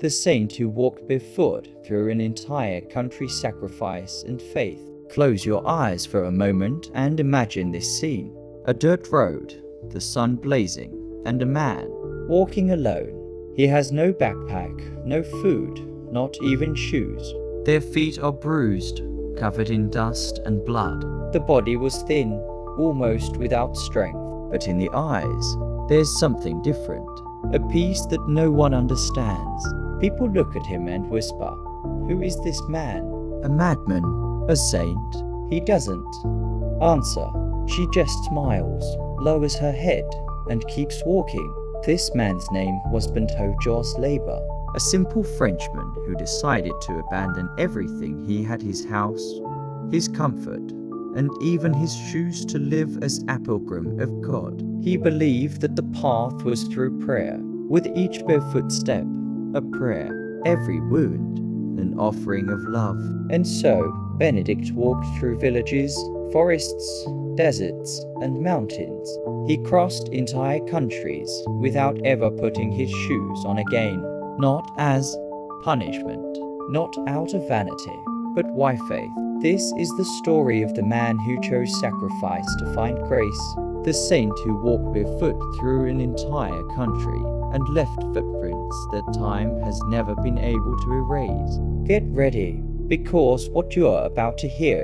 the saint who walked barefoot through an entire country's sacrifice and faith. Close your eyes for a moment and imagine this scene. A dirt road, the sun blazing, and a man walking alone. He has no backpack, no food, not even shoes. Their feet are bruised, covered in dust and blood. The body was thin, almost without strength, but in the eyes, there's something different. A peace that no one understands. People look at him and whisper, "Who is this man? A madman? A saint?" He doesn't answer. She just smiles, lowers her head, and keeps walking. This man's name was Bentojos Labor, a simple Frenchman who decided to abandon everything. He had: his house, his comfort, and even his shoes, to live as a pilgrim of God. He believed that the path was through prayer, with each barefoot step a prayer, every wound an offering of love. And so Benedict walked through villages, forests, deserts, and mountains. He crossed entire countries without ever putting his shoes on again, not as punishment, not out of vanity, but why faith. This is the story of the man who chose sacrifice to find grace, the saint who walked barefoot through an entire country and left footprints that time has never been able to erase. Get ready, because what you are about to hear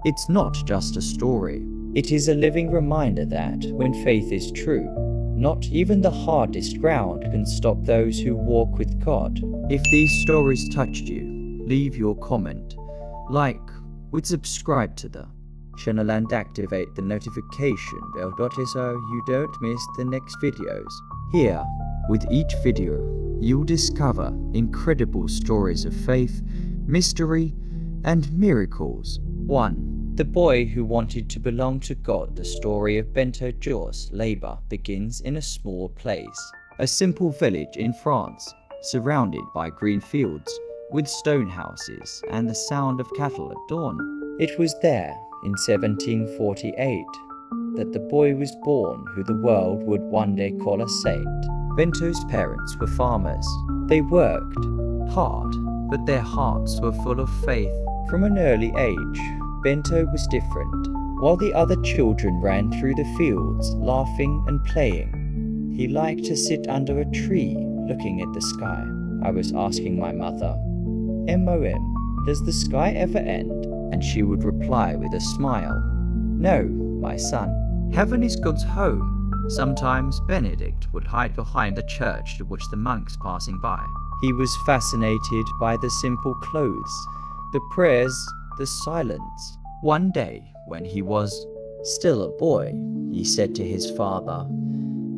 it's not just a story. It is a living reminder that, when faith is true, not even the hardest ground can stop those who walk with God. If these stories touched you, leave your comment, like, would subscribe to the channel and activate the notification bell so you don't miss the next videos. Here, with each video, you'll discover incredible stories of faith, mystery, and miracles. 1. The boy who wanted to belong to God. The story of Bentojos Labor begins in a small place, a simple village in France, surrounded by green fields, with stone houses and the sound of cattle at dawn. It was there, in 1748, that the boy was born who the world would one day call a saint. Bento's parents were farmers. They worked hard, but their hearts were full of faith. From an early age, Bento was different. While the other children ran through the fields, laughing and playing, he liked to sit under a tree, looking at the sky. I was asking my mother, "Mom, does the sky ever end?" And she would reply with a smile, "No, my son. Heaven is God's home." Sometimes Benedict would hide behind the church to watch the monks passing by. He was fascinated by the simple clothes, the prayers, the silence. One day, when he was still a boy, he said to his father,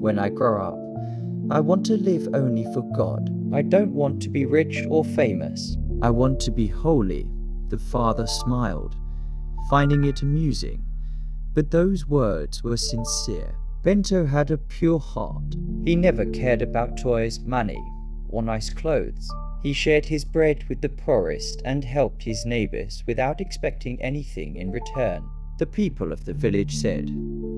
"When I grow up, I want to live only for God. I don't want to be rich or famous. I want to be holy." The father smiled, finding it amusing, but those words were sincere. Bento had a pure heart. He never cared about toys, money, or nice clothes. He shared his bread with the poorest and helped his neighbors without expecting anything in return. The people of the village said,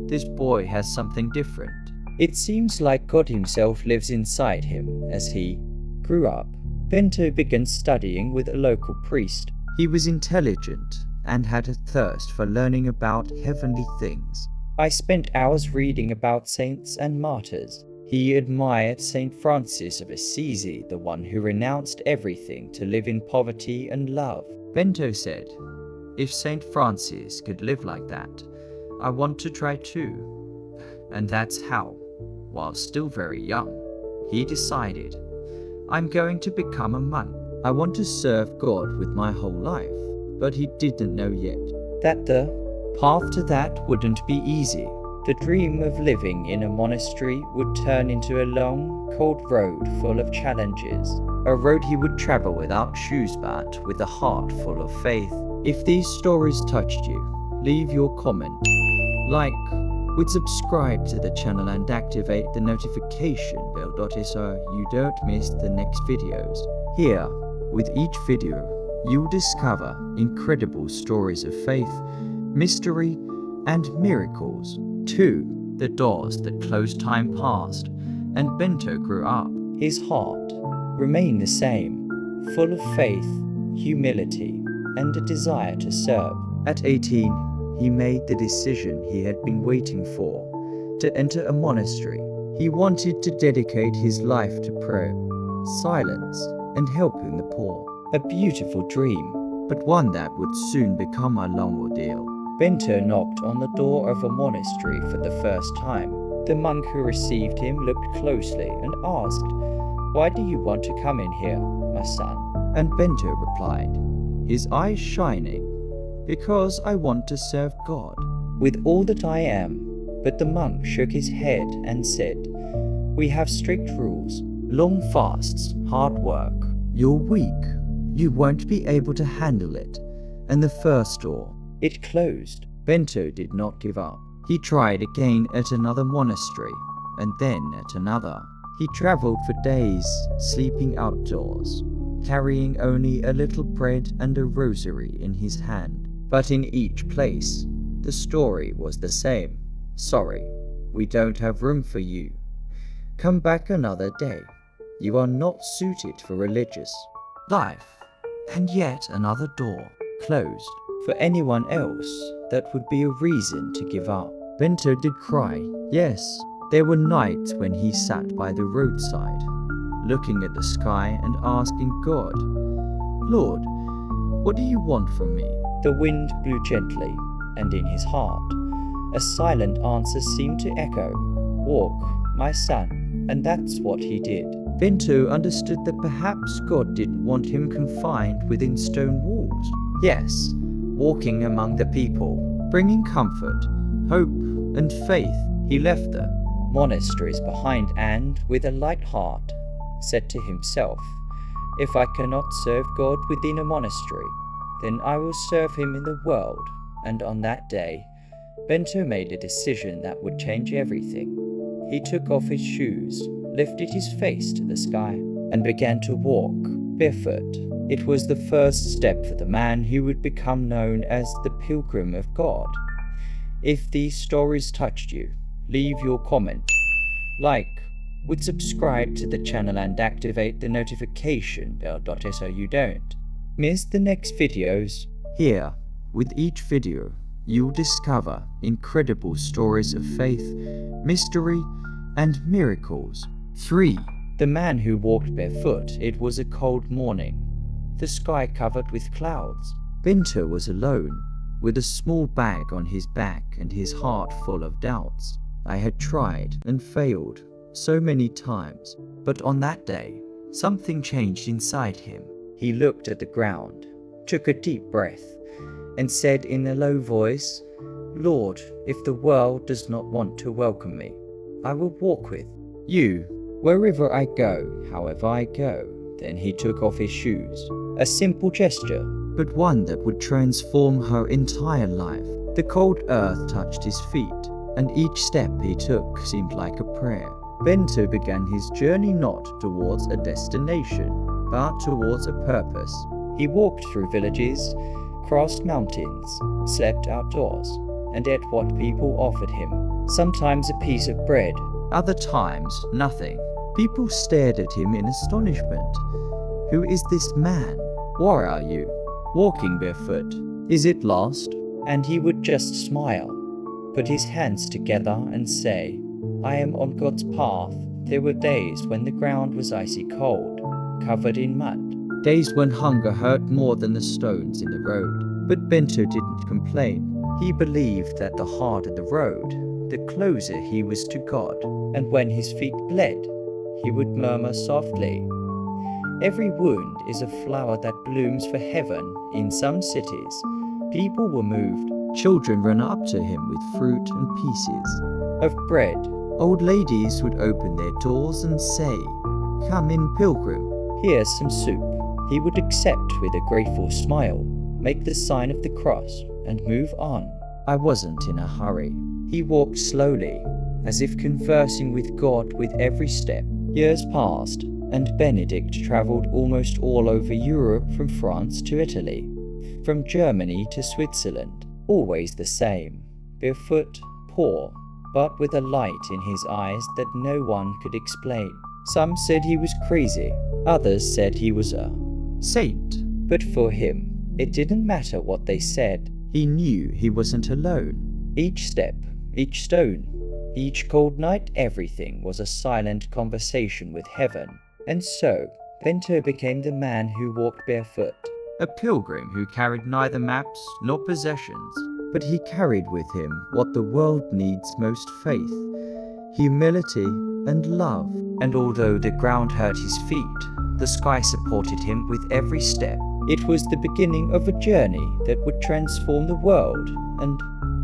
"This boy has something different. It seems like God himself lives inside him." As he grew up, Bento began studying with a local priest. He was intelligent and had a thirst for learning about heavenly things. I spent hours reading about saints and martyrs. He admired Saint Francis of Assisi, the one who renounced everything to live in poverty and love. Bento said, "If Saint Francis could live like that, I want to try too." And that's how, while still very young, he decided, "I'm going to become a monk. I want to serve God with my whole life." But he didn't know yet that the path to that wouldn't be easy. The dream of living in a monastery would turn into a long, cold road full of challenges. A road he would travel without shoes but with a heart full of faith. If these stories touched you, leave your comment, like, would subscribe to the channel and activate the notification bell so you don't miss the next videos. Here, with each video, you'll discover incredible stories of faith, mystery, and miracles. 2. The doors that closed. Time passed, and Bento grew up. His heart remain the same, full of faith, humility, and a desire to serve. At 18, he made the decision he had been waiting for, to enter a monastery. He wanted to dedicate his life to prayer, silence, and helping the poor. A beautiful dream, but one that would soon become a long ordeal. Bento knocked on the door of a monastery for the first time. The monk who received him looked closely and asked, "Why do you want to come in here, my son?" And Bento replied, his eyes shining, "Because I want to serve God with all that I am." But the monk shook his head and said, "We have strict rules, long fasts, hard work. You're weak. You won't be able to handle it." And the first door, it closed. Bento did not give up. He tried again at another monastery, and then at another. He traveled for days, sleeping outdoors, carrying only a little bread and a rosary in his hand. But in each place, the story was the same. "Sorry, we don't have room for you. Come back another day. You are not suited for religious life." And yet another door closed. For anyone else, that would be a reason to give up. Bento did cry. Yes, there were nights when he sat by the roadside, looking at the sky and asking God, "Lord, what do you want from me?" The wind blew gently, and in his heart, a silent answer seemed to echo, "Walk, my son," and that's what he did. Bento understood that perhaps God didn't want him confined within stone walls. Yes, walking among the people, bringing comfort, hope, and faith. He left the monasteries behind and, with a light heart, said to himself, "If I cannot serve God within a monastery, then I will serve him in the world." And on that day, Bento made a decision that would change everything. He took off his shoes, lifted his face to the sky, and began to walk barefoot. It was the first step for the man who would become known as the Pilgrim of God. If these stories touched you, leave your comment, would subscribe to the channel and activate the notification bell so you don't miss the next videos. Here, with each video, you'll discover incredible stories of faith, mystery, and miracles. 3. The man who walked barefoot. It was a cold morning, the sky covered with clouds. Bento was alone, with a small bag on his back and his heart full of doubts. I had tried and failed so many times, but on that day, something changed inside him. He looked at the ground, took a deep breath, and said in a low voice, "Lord, if the world does not want to welcome me, I will walk with you wherever I go, however I go." Then he took off his shoes. A simple gesture, but one that would transform her entire life. The cold earth touched his feet, and each step he took seemed like a prayer. Bento began his journey not towards a destination, but towards a purpose. He walked through villages, crossed mountains, slept outdoors, and ate what people offered him. Sometimes a piece of bread, other times nothing. People stared at him in astonishment. "Who is this man? Why are you walking barefoot? Is it lost?" And he would just smile, put his hands together and say, "I am on God's path." There were days when the ground was icy cold, covered in mud. Days when hunger hurt more than the stones in the road. But Bento didn't complain. He believed that the harder the road, the closer he was to God. And when his feet bled, he would murmur softly, "Every wound is a flower that blooms for heaven." In some cities, people were moved. Children ran up to him with fruit and pieces of bread. Old ladies would open their doors and say, "Come in, pilgrim. Here's some soup." He would accept with a grateful smile, make the sign of the cross, and move on. I wasn't in a hurry. He walked slowly, as if conversing with God with every step. Years passed, and Benedict traveled almost all over Europe, from France to Italy, from Germany to Switzerland. Always the same, barefoot, poor, but with a light in his eyes that no one could explain. Some said he was crazy, others said he was a saint. But for him, it didn't matter what they said. He knew he wasn't alone. Each step, each stone, each cold night, everything was a silent conversation with heaven. And so, Bento became the man who walked barefoot. A pilgrim who carried neither maps nor possessions, but he carried with him what the world needs most: faith, humility, and love. And although the ground hurt his feet, the sky supported him with every step. It was the beginning of a journey that would transform the world, and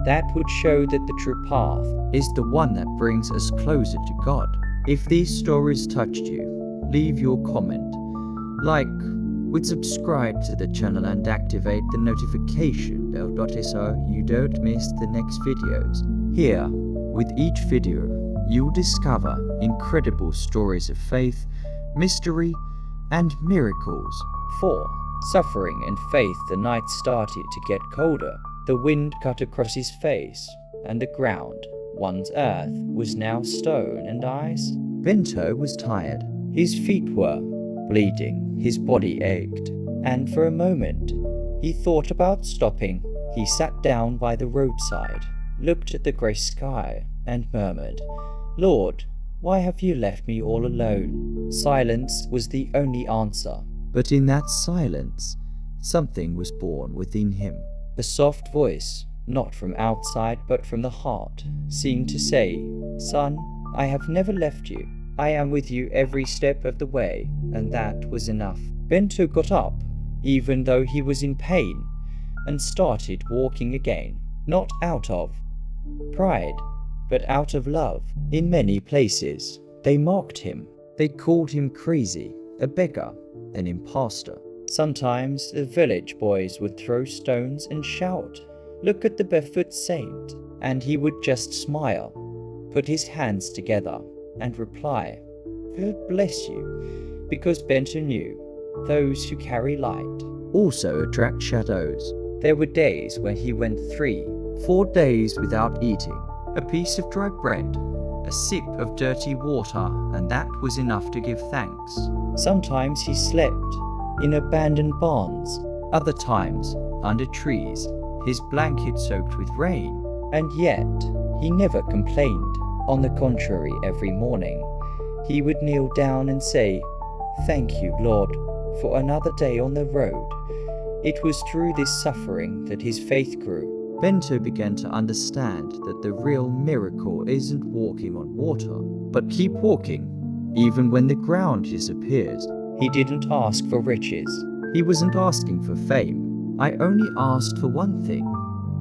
that would show that the true path is the one that brings us closer to God. If these stories touched you, leave your comment, like, subscribe to the channel and activate the notification bell so you don't miss the next videos. Here, with each video, you'll discover incredible stories of faith, mystery, and miracles. 4. Suffering and faith. The night started to get colder. The wind cut across his face, and the ground, once earth, was now stone and ice. Bento was tired. His feet were bleeding, his body ached, and for a moment, he thought about stopping. He sat down by the roadside, looked at the grey sky, and murmured, "Lord, why have you left me all alone?" Silence was the only answer. But in that silence, something was born within him. A soft voice, not from outside but from the heart, seemed to say, "Son, I have never left you. I am with you every step of the way," and that was enough. Bento got up, even though he was in pain, and started walking again, not out of pride, but out of love. In many places, they mocked him. They called him crazy, a beggar, an impostor. Sometimes the village boys would throw stones and shout, "Look at the barefoot saint," and he would just smile, put his hands together, and reply, "God bless you," because Bento knew those who carry light also attract shadows. There were days when he went 3-4 days without eating, a piece of dry bread, a sip of dirty water, and that was enough to give thanks. Sometimes he slept in abandoned barns, other times under trees, his blanket soaked with rain, and yet he never complained. On the contrary, every morning he would kneel down and say, "Thank you, Lord, for another day on the road." It was through this suffering that his faith grew. Bento began to understand that the real miracle isn't walking on water, but keep walking, even when the ground disappears. He didn't ask for riches. He wasn't asking for fame. "I only asked for one thing.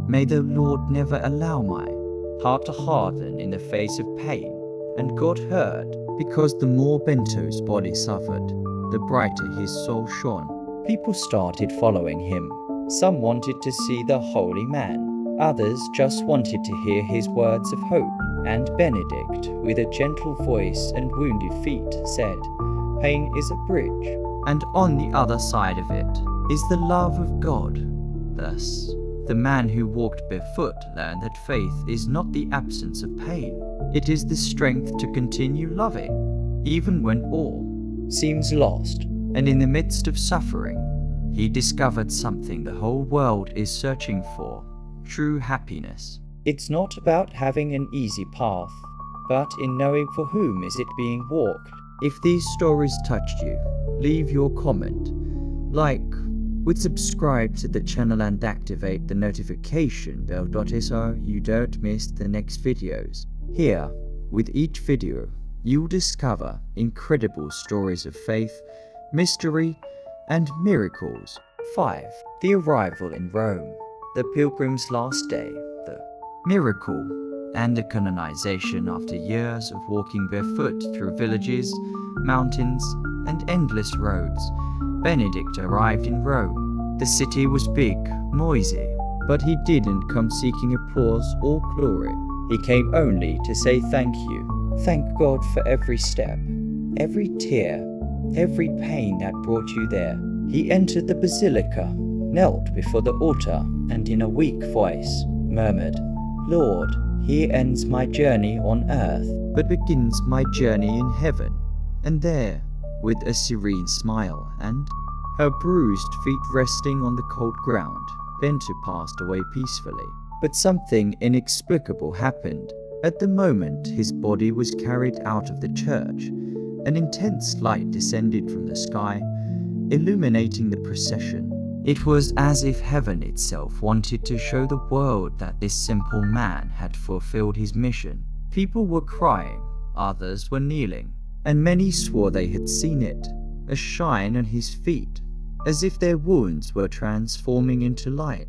May the Lord never allow my heart to harden in the face of pain." And God heard, because the more Bento's body suffered, the brighter his soul shone. People started following him. Some wanted to see the holy man. Others just wanted to hear his words of hope. And Benedict, with a gentle voice and wounded feet, said, "Pain is a bridge, and on the other side of it is the love of God." Thus, the man who walked barefoot learned that faith is not the absence of pain. It is the strength to continue loving, even when all seems lost. And in the midst of suffering, he discovered something the whole world is searching for: true happiness. It's not about having an easy path, but in knowing for whom is it being walked. If these stories touched you, leave your comment, like, subscribe to the channel and activate the notification bell so you don't miss the next videos. Here, with each video, you'll discover incredible stories of faith, mystery, and miracles. 5. The arrival in Rome. The pilgrim's last day, the miracle, and the canonization. After years of walking barefoot through villages, mountains, and endless roads, Benedict arrived in Rome. The city was big, noisy, but he didn't come seeking applause or glory. He came only to say thank you. Thank God for every step, every tear, every pain that brought you there. He entered the basilica, knelt before the altar, and in a weak voice murmured, "Lord, here ends my journey on earth, but begins my journey in heaven." And there, with a serene smile and her bruised feet resting on the cold ground, Bento passed away peacefully. But something inexplicable happened. At the moment his body was carried out of the church, an intense light descended from the sky, illuminating the procession. It was as if heaven itself wanted to show the world that this simple man had fulfilled his mission. People were crying, others were kneeling, and many swore they had seen it, a shine on his feet, as if their wounds were transforming into light.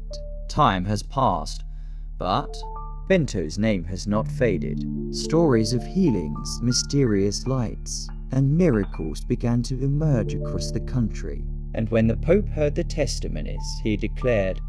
Time has passed, but Bento's name has not faded. Stories of healings, mysterious lights, and miracles began to emerge across the country. And when the Pope heard the testimonies, he declared,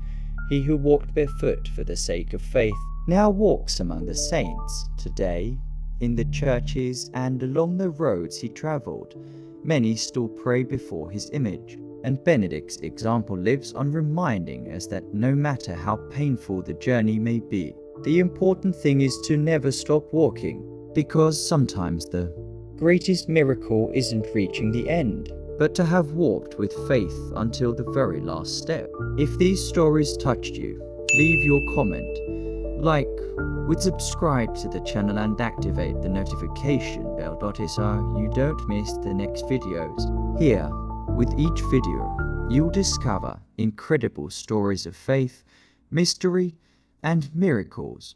"He who walked barefoot for the sake of faith now walks among the saints." Today, in the churches and along the roads he traveled, many still pray before his image. And Benedict's example lives on, reminding us that no matter how painful the journey may be, the important thing is to never stop walking, because sometimes the greatest miracle isn't reaching the end, but to have walked with faith until the very last step. If these stories touched you, leave your comment, like, would subscribe to the channel and activate the notification bell so you don't miss the next videos. Here, with each video, you'll discover incredible stories of faith, mystery, and miracles.